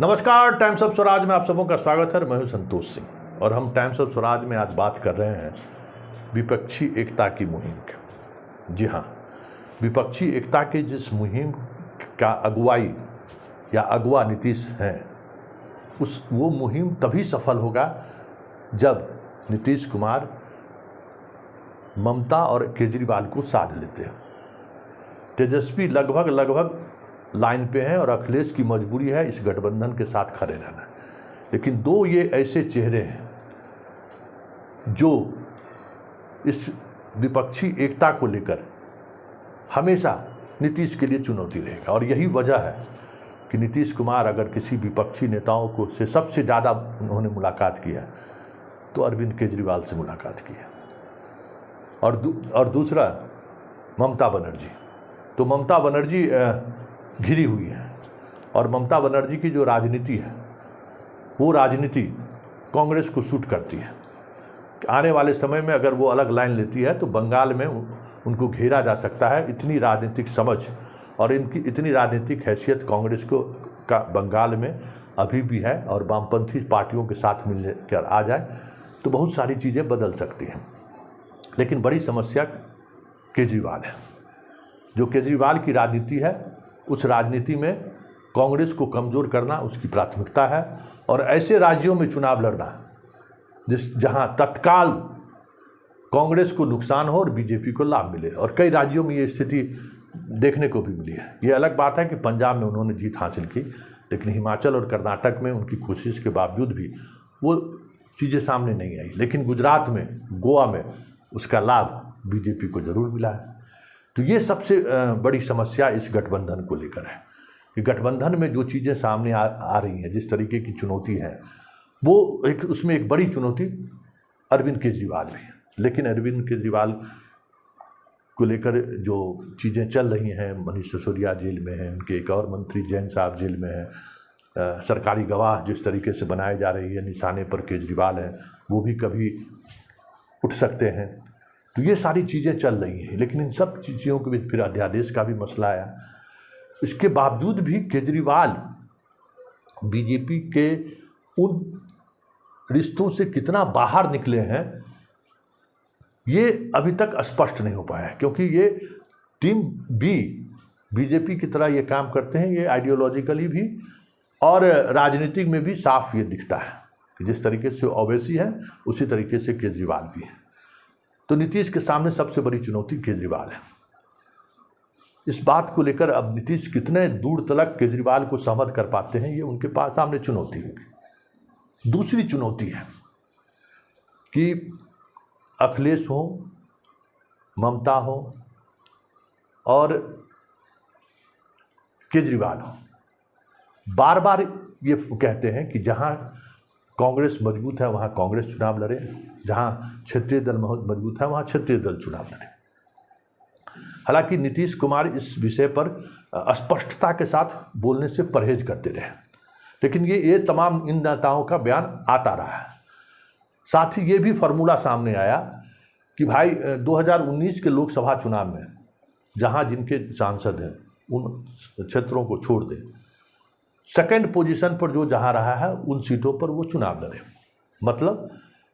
नमस्कार, times of Swaraj में आप सबों का स्वागत है। मैं हूं संतोष सिंह और हम टाइम्स ऑफ स्वराज में आज बात कर रहे हैं विपक्षी एकता की मुहिम की। जी हाँ, विपक्षी एकता की जिस मुहिम का अगुवाई या अगुवा नीतीश हैं, वो मुहिम तभी सफल होगा जब नीतीश कुमार ममता और केजरीवाल को साध लेते हैं। तेजस्वी लगभग लाइन पे हैं और अखिलेश की मजबूरी है इस गठबंधन के साथ खड़े रहना। लेकिन दो ये ऐसे चेहरे हैं जो इस विपक्षी एकता को लेकर हमेशा नीतीश के लिए चुनौती रहेगा। और यही वजह है कि नीतीश कुमार अगर किसी विपक्षी नेताओं को से सबसे ज़्यादा उन्होंने मुलाकात किया तो अरविंद केजरीवाल से मुलाकात की है। और दूसरा ममता बनर्जी, तो ममता बनर्जी घिरी हुई है और ममता बनर्जी की जो राजनीति है वो राजनीति कांग्रेस को सूट करती है। आने वाले समय में अगर वो अलग लाइन लेती है तो बंगाल में उनको घेरा जा सकता है। इतनी राजनीतिक समझ और इनकी इतनी राजनीतिक हैसियत कांग्रेस को का बंगाल में अभी भी है। और वामपंथी पार्टियों के साथ मिल कर आ जाए तो बहुत सारी चीज़ें बदल सकती हैं। लेकिन बड़ी समस्या केजरीवाल है। जो केजरीवाल की राजनीति है उस राजनीति में कांग्रेस को कमज़ोर करना उसकी प्राथमिकता है। और ऐसे राज्यों में चुनाव लड़ना जहां तत्काल कांग्रेस को नुकसान हो और बीजेपी को लाभ मिले। और कई राज्यों में ये स्थिति देखने को भी मिली है। ये अलग बात है कि पंजाब में उन्होंने जीत हासिल की, लेकिन हिमाचल और कर्नाटक में उनकी कोशिश के बावजूद भी वो चीज़ें सामने नहीं आई। लेकिन गुजरात में, गोवा में उसका लाभ बीजेपी को ज़रूर मिला है। तो ये सबसे बड़ी समस्या इस गठबंधन को लेकर है कि गठबंधन में जो चीज़ें सामने आ रही हैं, जिस तरीके की चुनौती है, वो उसमें एक बड़ी चुनौती अरविंद केजरीवाल भी है। लेकिन अरविंद केजरीवाल को लेकर जो चीज़ें चल रही हैं, मनीष सिसोदिया जेल में हैं, उनके एक और मंत्री जैन साहब जेल में हैं, सरकारी गवाह जिस तरीके से बनाए जा रही है, निशाने पर केजरीवाल हैं, वो भी कभी उठ सकते हैं। तो ये सारी चीज़ें चल रही हैं। लेकिन इन सब चीज़ों के बीच फिर अध्यादेश का भी मसला आया। इसके बावजूद भी केजरीवाल बीजेपी के उन रिश्तों से कितना बाहर निकले हैं ये अभी तक स्पष्ट नहीं हो पाया है। क्योंकि ये टीम बी बीजेपी की तरह ये काम करते हैं। ये आइडियोलॉजिकली भी और राजनीतिक में भी साफ ये दिखता है कि जिस तरीके से ओवैसी है उसी तरीके से केजरीवाल भी है। तो नीतीश के सामने सबसे बड़ी चुनौती केजरीवाल है। इस बात को लेकर अब नीतीश कितने दूर तक केजरीवाल को सहमत कर पाते हैं, ये उनके पास सामने चुनौती होगी। दूसरी चुनौती है कि अखिलेश हो, ममता हो और केजरीवाल हो, बार बार ये कहते हैं कि जहां कांग्रेस मजबूत है वहाँ कांग्रेस चुनाव लड़े, जहाँ क्षेत्रीय दल मजबूत है वहाँ क्षेत्रीय दल चुनाव लड़े। हालांकि नीतीश कुमार इस विषय पर स्पष्टता के साथ बोलने से परहेज करते रहे, लेकिन ये तमाम इन नेताओं का बयान आता रहा है। साथ ही ये भी फार्मूला सामने आया कि भाई 2019 के लोकसभा चुनाव में जहाँ जिनके सांसद हैं उन क्षेत्रों को छोड़ दें, सेकंड पोजीशन पर जो जहां रहा है उन सीटों पर वो चुनाव लड़े। मतलब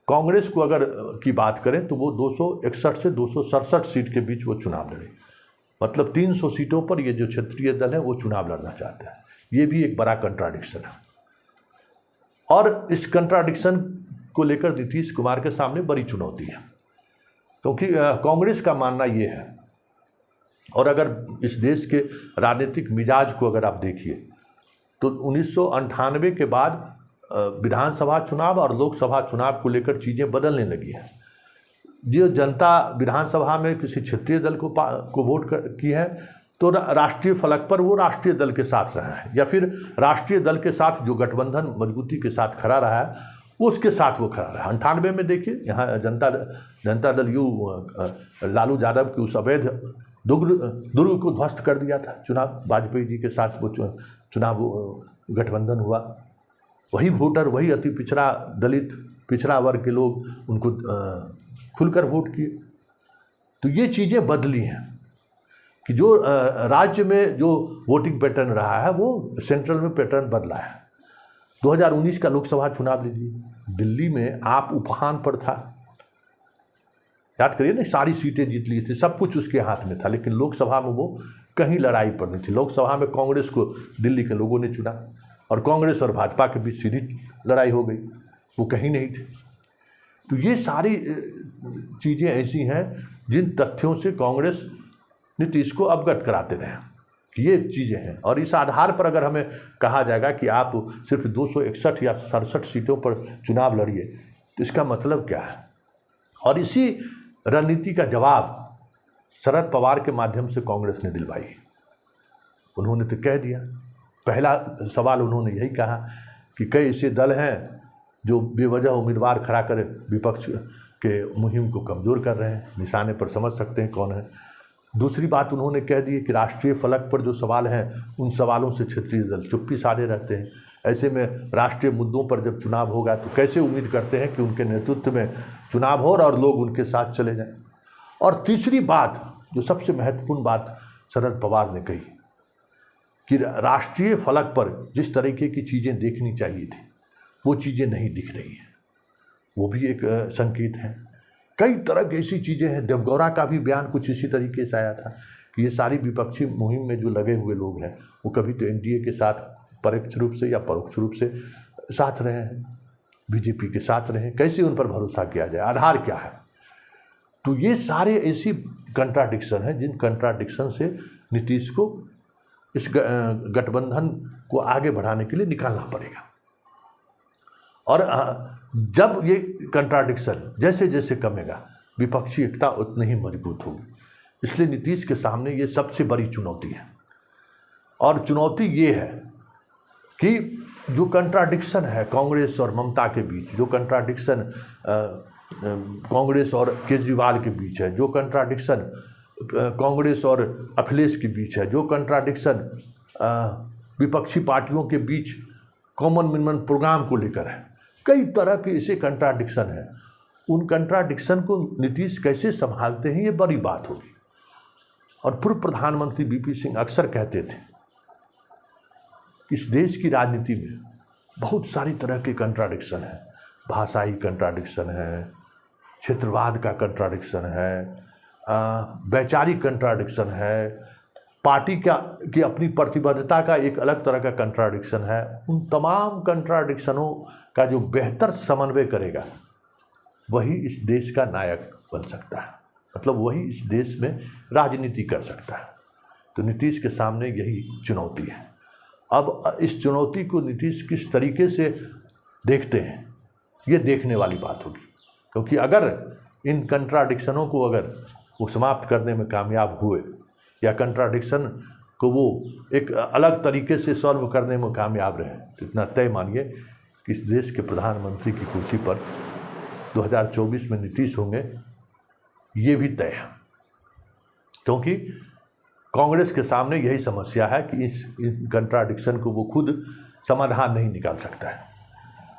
कांग्रेस को अगर की बात करें तो वो 261 से 267 सीट के बीच वो चुनाव लड़े। मतलब 300 सीटों पर ये जो क्षेत्रीय दल है वो चुनाव लड़ना चाहते हैं। ये भी एक बड़ा कंट्राडिक्शन है। और इस कंट्राडिक्शन को लेकर नीतीश कुमार के सामने बड़ी चुनौती है, क्योंकि कांग्रेस का मानना ये है, और अगर इस देश के राजनीतिक मिजाज को अगर आप देखिए तो 1998 के बाद विधानसभा चुनाव और लोकसभा चुनाव को लेकर चीज़ें बदलने लगी हैं। जो जनता विधानसभा में किसी क्षेत्रीय दल को वोट की है तो राष्ट्रीय फलक पर वो राष्ट्रीय दल के साथ रहा है, या फिर राष्ट्रीय दल के साथ जो गठबंधन मजबूती के साथ खड़ा रहा है उसके साथ वो खड़ा रहा। 98 में देखिए यहाँ जनता दल यू लालू यादव की उस अवैध दुर्ग को ध्वस्त कर दिया था। चुनाव वाजपेयी जी के साथ वो चुनाव गठबंधन हुआ। वही वोटर, वही अति पिछड़ा दलित पिछड़ा वर्ग के लोग उनको खुलकर वोट किए। तो ये चीज़ें बदली हैं कि जो राज्य में जो वोटिंग पैटर्न रहा है वो सेंट्रल में पैटर्न बदला है। 2019 का लोकसभा चुनाव लीजिए, दिल्ली में आप उपहान पर था, याद करिए ना, सारी सीटें जीत ली थी, सब कुछ उसके हाथ में था, लेकिन लोकसभा में वो कहीं लड़ाई पर नहीं थी। लोकसभा में कांग्रेस को दिल्ली के लोगों ने चुना और कांग्रेस और भाजपा के बीच सीधी लड़ाई हो गई, वो कहीं नहीं थे। तो ये सारी चीज़ें ऐसी हैं जिन तथ्यों से कांग्रेस नीतीश को अवगत कराते रहे कि ये चीज़ें हैं, और इस आधार पर अगर हमें कहा जाएगा कि आप सिर्फ 261 या 67 सीटों पर चुनाव लड़िए, तो इसका मतलब क्या है? और इसी रणनीति का जवाब शरद पवार के माध्यम से कांग्रेस ने दिलवाई। उन्होंने तो कह दिया, पहला सवाल उन्होंने यही कहा कि कई ऐसे दल हैं जो बेवजह उम्मीदवार खड़ा कर विपक्ष के मुहिम को कमज़ोर कर रहे हैं, निशाने पर समझ सकते हैं कौन है। दूसरी बात उन्होंने कह दी कि राष्ट्रीय फलक पर जो सवाल हैं उन सवालों से क्षेत्रीय दल चुप्पी साधे रहते हैं। ऐसे में राष्ट्रीय मुद्दों पर जब चुनाव होगा तो कैसे उम्मीद करते हैं कि उनके नेतृत्व में चुनाव हो और लोग उनके साथ चले जाएं। और तीसरी बात, जो सबसे महत्वपूर्ण बात शरद पवार ने कही कि राष्ट्रीय फलक पर जिस तरीके की चीज़ें देखनी चाहिए थी वो चीज़ें नहीं दिख रही हैं, वो भी एक संकेत है। कई तरह की ऐसी चीज़ें हैं, देवगौड़ा का भी बयान कुछ इसी तरीके से आया था कि ये सारी विपक्षी मुहिम में जो लगे हुए लोग हैं वो कभी तो एनडीए के साथ परोक्ष रूप से या परोक्ष रूप से साथ रहे हैं, बीजेपी के साथ रहे, कैसे उन पर भरोसा किया जाए, आधार क्या है? तो ये सारे ऐसी कंट्राडिक्शन हैं जिन कंट्राडिक्शन से नीतीश को इस गठबंधन को आगे बढ़ाने के लिए निकालना पड़ेगा। और जब ये कंट्राडिक्शन जैसे जैसे कमेगा, विपक्षी एकता उतनी ही मजबूत होगी। इसलिए नीतीश के सामने ये सबसे बड़ी चुनौती है। और चुनौती ये है कि जो कंट्राडिक्शन है कांग्रेस और ममता के बीच, जो कंट्राडिक्शन कांग्रेस और केजरीवाल के बीच है, जो कंट्राडिक्शन कांग्रेस और अखिलेश के बीच है, जो कंट्राडिक्शन विपक्षी पार्टियों के बीच कॉमन मिनिमम प्रोग्राम को लेकर है, कई तरह के ऐसे कंट्राडिक्शन हैं। उन कंट्राडिक्शन को नीतीश कैसे संभालते हैं, ये बड़ी बात होगी। और पूर्व प्रधानमंत्री वीपी सिंह अक्सर कहते थे कि इस देश की राजनीति में बहुत सारी तरह के कंट्राडिक्शन है, भाषाई कंट्राडिक्शन है, क्षेत्रवाद का कंट्राडिक्शन है, वैचारिक कंट्राडिक्शन है, पार्टी की अपनी प्रतिबद्धता का एक अलग तरह का कंट्राडिक्शन है। उन तमाम कंट्राडिक्शनों का जो बेहतर समन्वय करेगा वही इस देश का नायक बन सकता है, मतलब वही इस देश में राजनीति कर सकता है। तो नीतीश के सामने यही चुनौती है। अब इस चुनौती को नीतीश किस तरीके से देखते हैं ये देखने वाली बात होगी, क्योंकि अगर इन कंट्राडिक्शनों को अगर वो समाप्त करने में कामयाब हुए या कंट्राडिक्शन को वो एक अलग तरीके से सॉल्व करने में कामयाब रहे, तो इतना तय मानिए कि इस देश के प्रधानमंत्री की कुर्सी पर 2024 में नीतीश होंगे, ये भी तय है। क्योंकि कांग्रेस के सामने यही समस्या है कि इस कंट्राडिक्शन को वो खुद समाधान नहीं निकाल सकता है,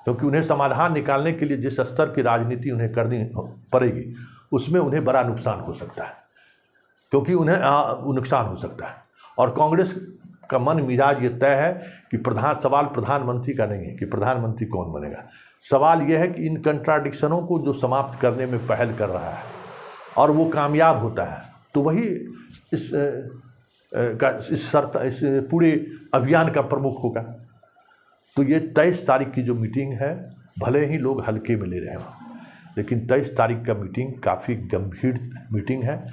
क्योंकि उन्हें समाधान निकालने के लिए जिस स्तर की राजनीति उन्हें करनी पड़ेगी उसमें उन्हें बड़ा नुकसान हो सकता है, क्योंकि उन्हें नुकसान हो सकता है। और कांग्रेस का मन मिजाज ये तय है कि सवाल प्रधानमंत्री का नहीं है कि प्रधानमंत्री कौन बनेगा, सवाल ये है कि इन कंट्राडिक्शनों को जो समाप्त करने में पहल कर रहा है और वो कामयाब होता है तो वही इस पूरे अभियान का प्रमुख होगा। तो ये 23 तारीख की जो मीटिंग है, भले ही लोग हल्के में ले रहे हों, लेकिन 23 तारीख का मीटिंग काफ़ी गंभीर मीटिंग है।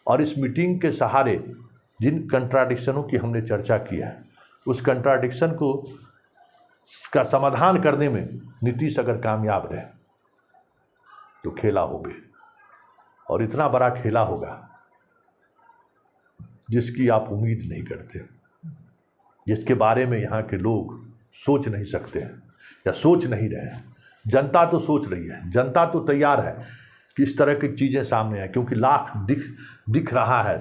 और इस मीटिंग के सहारे जिन कंट्राडिक्शनों की हमने चर्चा की है, उस कंट्राडिक्शन का समाधान करने में नीतीश अगर कामयाब रहे तो खेला होगा, और इतना बड़ा खेला होगा जिसकी आप उम्मीद नहीं करते, जिसके बारे में यहाँ के लोग सोच नहीं सकते हैं या सोच नहीं रहे हैं। जनता तो सोच रही है, जनता तो तैयार है कि इस तरह की चीज़ें सामने आए, क्योंकि लाख दिख रहा है।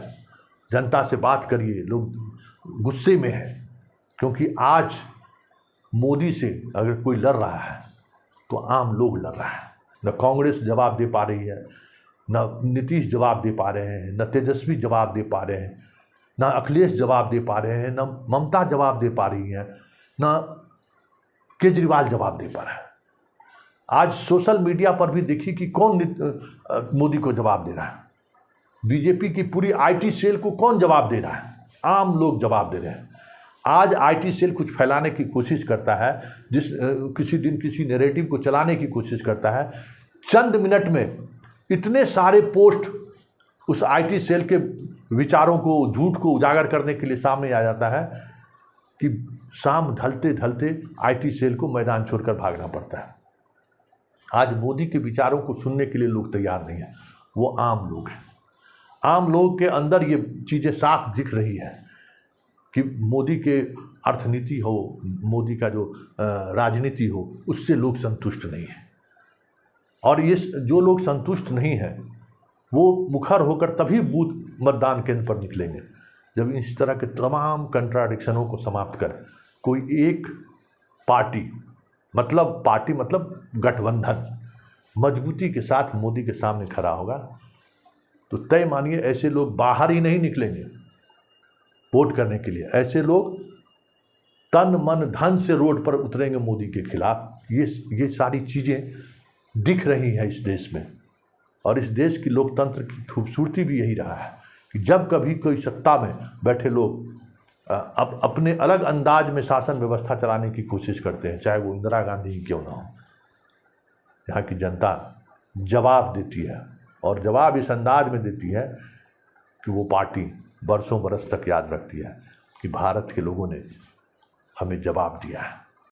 जनता से बात करिए, लोग गुस्से में है, क्योंकि आज मोदी से अगर कोई लड़ रहा है तो आम लोग लड़ रहा है। न कांग्रेस जवाब दे पा रही है, न नीतीश जवाब दे पा रहे हैं, न तेजस्वी जवाब दे पा रहे हैं, न अखिलेश जवाब दे पा रहे हैं, न ममता जवाब दे पा रही हैं, न केजरीवाल जवाब दे पा रहा है। आज सोशल मीडिया पर भी देखिए कि कौन मोदी को जवाब दे रहा है। बीजेपी की पूरी आईटी सेल को कौन जवाब दे रहा है? आम लोग जवाब दे रहे हैं। आज आईटी सेल कुछ फैलाने की कोशिश करता है, किसी दिन किसी नैरेटिव को चलाने की कोशिश करता है, चंद मिनट में इतने सारे पोस्ट उस आईटी सेल के विचारों को, झूठ को उजागर करने के लिए सामने आ जाता है कि शाम ढलते ढलते आईटी सेल को मैदान छोड़कर भागना पड़ता है। आज मोदी के विचारों को सुनने के लिए लोग तैयार नहीं है, वो आम लोग हैं। आम लोग के अंदर ये चीज़ें साफ दिख रही है कि मोदी के अर्थनीति हो, मोदी का जो राजनीति हो, उससे लोग संतुष्ट नहीं हैं। और ये जो लोग संतुष्ट नहीं हैं वो मुखर होकर तभी बूथ मतदान केंद्र पर निकलेंगे जब इस तरह के तमाम कंट्राडिक्शनों को समाप्त कर कोई एक पार्टी मतलब गठबंधन मजबूती के साथ मोदी के सामने खड़ा होगा। तो तय मानिए ऐसे लोग बाहर ही नहीं निकलेंगे वोट करने के लिए, ऐसे लोग तन मन धन से रोड पर उतरेंगे मोदी के खिलाफ। ये सारी चीज़ें दिख रही हैं इस देश में, और इस देश की लोकतंत्र की खूबसूरती भी यही रहा है कि जब कभी कोई सत्ता में बैठे लोग अपने अलग अंदाज में शासन व्यवस्था चलाने की कोशिश करते हैं, चाहे वो इंदिरा गांधी ही क्यों ना हो, यहाँ की जनता जवाब देती है, और जवाब इस अंदाज में देती है कि वो पार्टी बरसों बरस तक याद रखती है कि भारत के लोगों ने हमें जवाब दिया है।